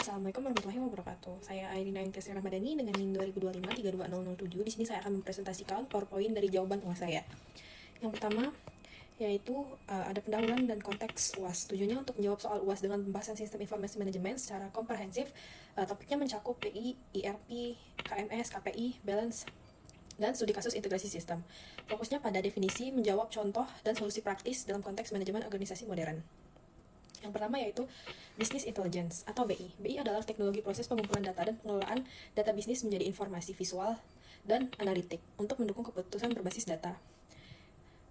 Assalamualaikum warahmatullahi wabarakatuh. Saya Airina Intiasri Ramadhani dengan NIM 2025-32007. Di sini saya akan mempresentasikan PowerPoint dari jawaban UAS saya. Yang pertama yaitu ada pendahuluan dan konteks UAS. Tujuannya untuk menjawab soal UAS dengan pembahasan sistem informasi manajemen secara komprehensif. Topiknya mencakup PI, IRP, KMS, KPI, balance, dan studi kasus integrasi sistem. Fokusnya pada definisi, menjawab contoh, dan solusi praktis dalam konteks manajemen organisasi modern. Yang pertama yaitu Business Intelligence atau BI. BI adalah teknologi proses pengumpulan data dan pengelolaan data bisnis menjadi informasi visual dan analitik untuk mendukung keputusan berbasis data.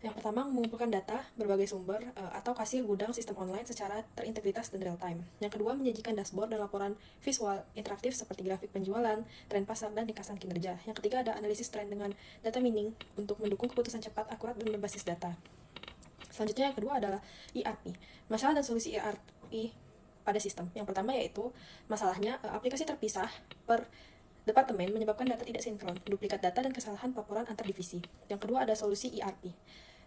Yang pertama, mengumpulkan data berbagai sumber atau kasir gudang sistem online secara terintegritas dan real time. Yang kedua, menyajikan dashboard dan laporan visual interaktif seperti grafik penjualan, tren pasar, dan ringkasan kinerja. Yang ketiga, ada analisis tren dengan data mining untuk mendukung keputusan cepat, akurat, dan berbasis data. Selanjutnya yang kedua adalah ERP. Masalah dan solusi ERP pada sistem. Yang pertama yaitu masalahnya aplikasi terpisah per departemen menyebabkan data tidak sinkron, duplikat data, dan kesalahan laporan antar divisi. Yang kedua ada solusi ERP.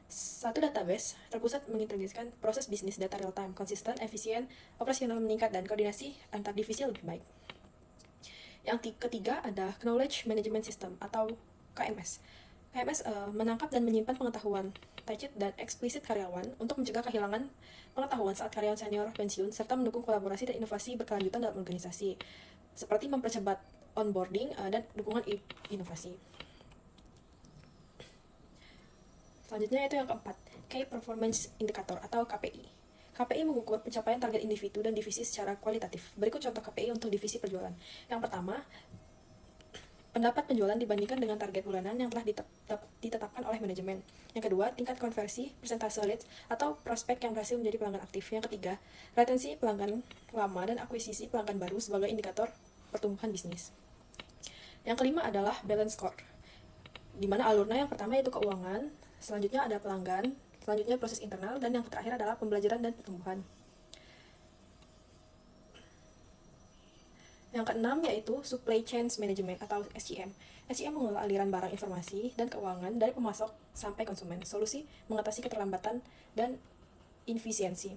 Satu database terpusat mengintegrasikan proses bisnis data real time, konsisten, efisien, operasional meningkat, dan koordinasi antar divisi lebih baik. Yang ketiga ada Knowledge Management System atau KMS. KMS menangkap dan menyimpan pengetahuan tacit dan eksplisit karyawan untuk mencegah kehilangan pengetahuan saat karyawan senior pensiun, serta mendukung kolaborasi dan inovasi berkelanjutan dalam organisasi, seperti mempercepat onboarding dan dukungan inovasi. Selanjutnya itu yang keempat, Key Performance Indicator atau KPI. KPI mengukur pencapaian target individu dan divisi secara kualitatif. Berikut contoh KPI untuk divisi penjualan. Yang pertama, pendapat penjualan dibandingkan dengan target bulanan yang telah ditetapkan oleh manajemen. Yang kedua, tingkat konversi, persentase leads, atau prospek yang berhasil menjadi pelanggan aktif. Yang ketiga, retensi pelanggan lama dan akuisisi pelanggan baru sebagai indikator pertumbuhan bisnis. Yang kelima adalah balance score, di mana alurnya yang pertama yaitu keuangan, selanjutnya ada pelanggan, selanjutnya proses internal, dan yang terakhir adalah pembelajaran dan pertumbuhan. Yang keenam yaitu Supply Chain Management atau SCM. SCM mengelola aliran barang informasi dan keuangan dari pemasok sampai konsumen. Solusi mengatasi keterlambatan dan inefisiensi.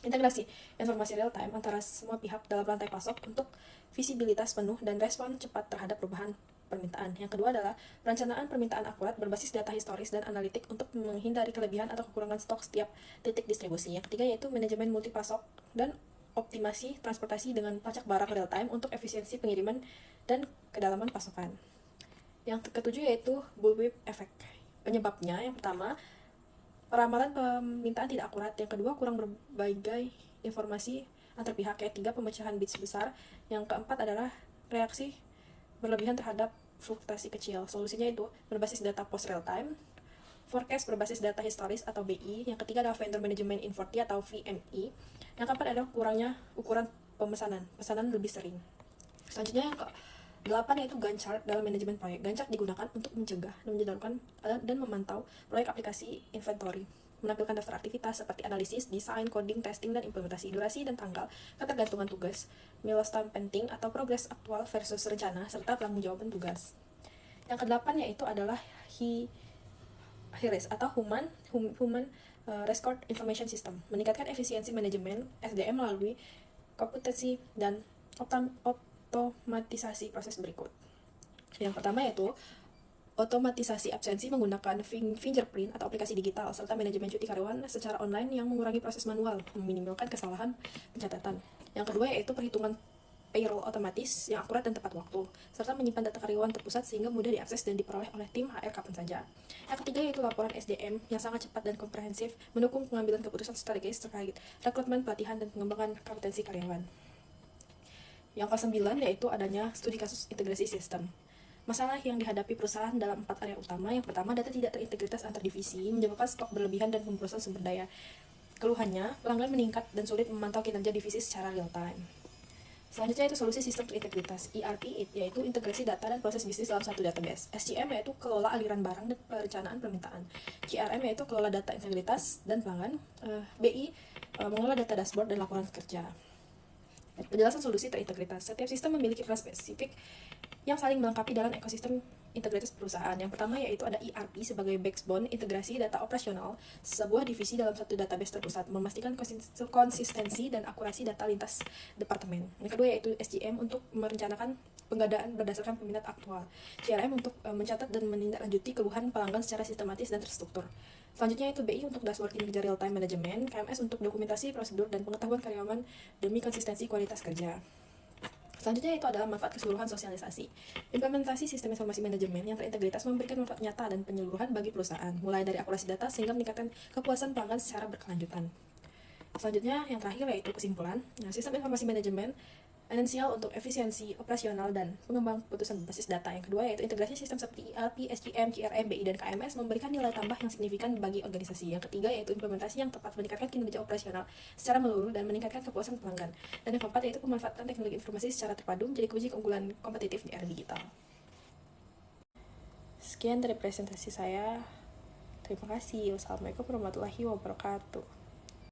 Integrasi informasi real time antara semua pihak dalam rantai pasok untuk visibilitas penuh dan respon cepat terhadap perubahan permintaan. Yang kedua adalah perencanaan permintaan akurat berbasis data historis dan analitik untuk menghindari kelebihan atau kekurangan stok setiap titik distribusi. Yang ketiga yaitu manajemen multipasok dan optimasi transportasi dengan pacak barang real time untuk efisiensi pengiriman dan kedalaman pasokan. Yang ketujuh yaitu bullwhip effect. Penyebabnya yang pertama, peramalan permintaan tidak akurat. Yang kedua, kurang berbagai informasi antar pihak. Yang ketiga, pemecahan bits besar. Yang keempat adalah reaksi berlebihan terhadap fluktuasi kecil. Solusinya itu berbasis data post real time, forecast berbasis data historis atau BI. Yang ketiga adalah vendor management inventory atau VMI. Yang keempat adalah kurangnya ukuran pesanan lebih sering. Selanjutnya yang ke-8 yaitu Gantt chart dalam manajemen proyek. Gantt chart digunakan untuk mencegah dan menjadwalkan dan memantau proyek aplikasi inventory, menampilkan daftar aktivitas seperti analisis, desain, coding, testing, dan implementasi, durasi dan tanggal, ketergantungan tugas, milestone penting atau progres aktual versus rencana, serta pertanggungjawaban tugas. Yang ke-8 yaitu adalah HIRIS atau Human Record Information System, meningkatkan efisiensi manajemen SDM melalui komputasi dan otomatisasi proses berikut. Yang pertama yaitu otomatisasi absensi menggunakan fingerprint atau aplikasi digital, serta manajemen cuti karyawan secara online yang mengurangi proses manual, meminimalkan kesalahan pencatatan. Yang kedua yaitu perhitungan payroll otomatis yang akurat dan tepat waktu, serta menyimpan data karyawan terpusat sehingga mudah diakses dan diperoleh oleh tim HR kapan saja. Yang ketiga yaitu laporan SDM yang sangat cepat dan komprehensif, mendukung pengambilan keputusan strategis terkait rekrutmen, pelatihan, dan pengembangan kompetensi karyawan. Yang ke-9 yaitu adanya studi kasus integrasi sistem. Masalah yang dihadapi perusahaan dalam 4 area utama. Yang pertama, data tidak terintegritas antar divisi, menyebabkan stok berlebihan dan pemborosan sumber daya. Keluhannya, pelanggan meningkat dan sulit memantau kinerja divisi secara real time. Selanjutnya itu solusi sistem terintegritas, ERP yaitu integrasi data dan proses bisnis dalam satu database. SCM yaitu kelola aliran barang dan perencanaan permintaan. CRM yaitu kelola data integritas dan pelanggan. BI mengelola data dashboard dan laporan kerja. Penjelasan solusi terintegritas. Setiap sistem memiliki peran spesifik yang saling melengkapi dalam ekosistem integritas perusahaan. Yang pertama yaitu ada ERP sebagai backbone integrasi data operasional sebuah divisi dalam satu database terpusat, memastikan konsistensi dan akurasi data lintas departemen. Yang kedua yaitu SCM untuk merencanakan pengadaan berdasarkan peminat aktual. CRM untuk mencatat dan menindaklanjuti keluhan pelanggan secara sistematis dan terstruktur. Selanjutnya itu BI untuk dashboard kinerja real time management, KMS untuk dokumentasi prosedur dan pengetahuan karyawan demi konsistensi kualitas kerja. Selanjutnya itu adalah manfaat keseluruhan sosialisasi. Implementasi sistem informasi manajemen yang terintegritas memberikan manfaat nyata dan penyeluruhan bagi perusahaan, mulai dari akurasi data sehingga meningkatkan kepuasan pelanggan secara berkelanjutan. Selanjutnya, yang terakhir yaitu kesimpulan. Nah, sistem informasi manajemen esensial untuk efisiensi operasional dan pengembang keputusan berbasis data. Yang kedua yaitu integrasi sistem seperti ERP, SCM, CRM, BI, dan KMS memberikan nilai tambah yang signifikan bagi organisasi. Yang ketiga yaitu implementasi yang tepat meningkatkan kinerja operasional secara menyeluruh dan meningkatkan kepuasan pelanggan. Dan yang keempat yaitu pemanfaatan teknologi informasi secara terpadu menjadi kunci keunggulan kompetitif di era digital. Sekian dari presentasi saya. Terima kasih. Wassalamualaikum warahmatullahi wabarakatuh.